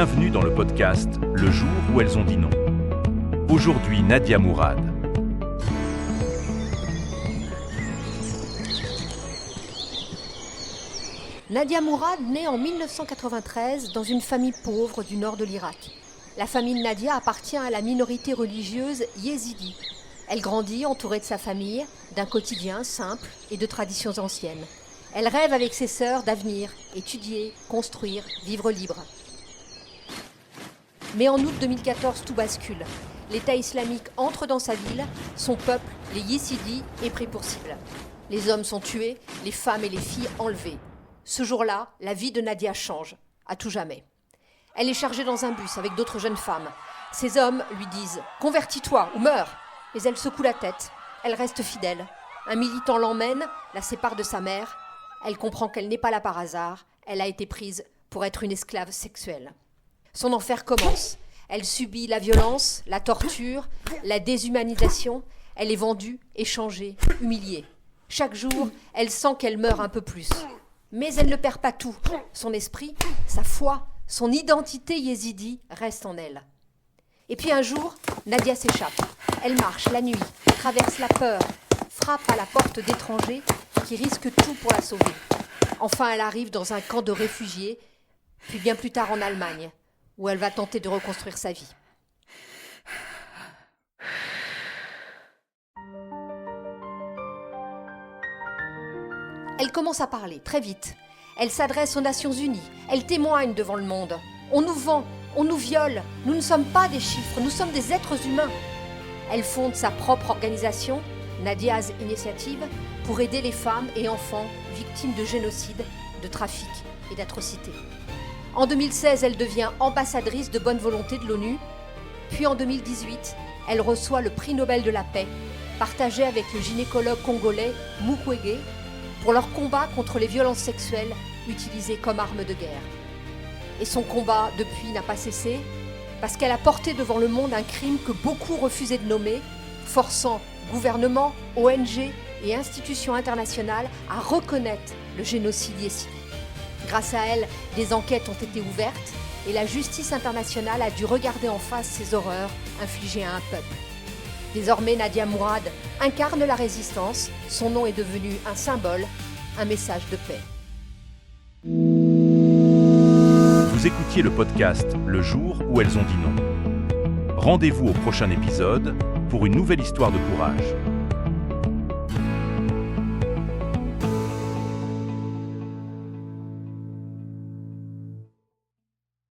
Bienvenue dans le podcast Le jour où elles ont dit non. Aujourd'hui, Nadia Mourad. Nadia Mourad naît en 1993 dans une famille pauvre du nord de l'Irak. La famille de Nadia appartient à la minorité religieuse yézidi. Elle grandit entourée de sa famille, d'un quotidien simple et de traditions anciennes. Elle rêve avec ses sœurs d'avenir, étudier, construire, vivre libre. Mais en août 2014, tout bascule. L'État islamique entre dans sa ville, son peuple, les yézidis, est pris pour cible. Les hommes sont tués, les femmes et les filles enlevées. Ce jour-là, la vie de Nadia change, à tout jamais. Elle est chargée dans un bus avec d'autres jeunes femmes. Ces hommes lui disent « Convertis-toi ou meurs !» Mais elle secoue la tête. Elle reste fidèle. Un militant l'emmène, la sépare de sa mère. Elle comprend qu'elle n'est pas là par hasard. Elle a été prise pour être une esclave sexuelle. Son enfer commence. Elle subit la violence, la torture, la déshumanisation. Elle est vendue, échangée, humiliée. Chaque jour, elle sent qu'elle meurt un peu plus. Mais elle ne perd pas tout. Son esprit, sa foi, son identité yézidi reste en elle. Et puis un jour, Nadia s'échappe. Elle marche la nuit, traverse la peur, frappe à la porte d'étrangers qui risquent tout pour la sauver. Enfin, elle arrive dans un camp de réfugiés, puis bien plus tard en Allemagne, où elle va tenter de reconstruire sa vie. Elle commence à parler, très vite. Elle s'adresse aux Nations Unies. Elle témoigne devant le monde. On nous vend, on nous viole. Nous ne sommes pas des chiffres, nous sommes des êtres humains. Elle fonde sa propre organisation, Nadia's Initiative, pour aider les femmes et enfants victimes de génocide, de trafic et d'atrocités. En 2016, elle devient ambassadrice de bonne volonté de l'ONU. Puis en 2018, elle reçoit le prix Nobel de la paix, partagé avec le gynécologue congolais Mukwege, pour leur combat contre les violences sexuelles utilisées comme arme de guerre. Et son combat, depuis, n'a pas cessé, parce qu'elle a porté devant le monde un crime que beaucoup refusaient de nommer, forçant gouvernements, ONG et institutions internationales à reconnaître le génocide yézidi. Grâce à elle, des enquêtes ont été ouvertes et la justice internationale a dû regarder en face ces horreurs infligées à un peuple. Désormais, Nadia Mourad incarne la résistance. Son nom est devenu un symbole, un message de paix. Vous écoutiez le podcast Le jour où elles ont dit non. Rendez-vous au prochain épisode pour une nouvelle histoire de courage.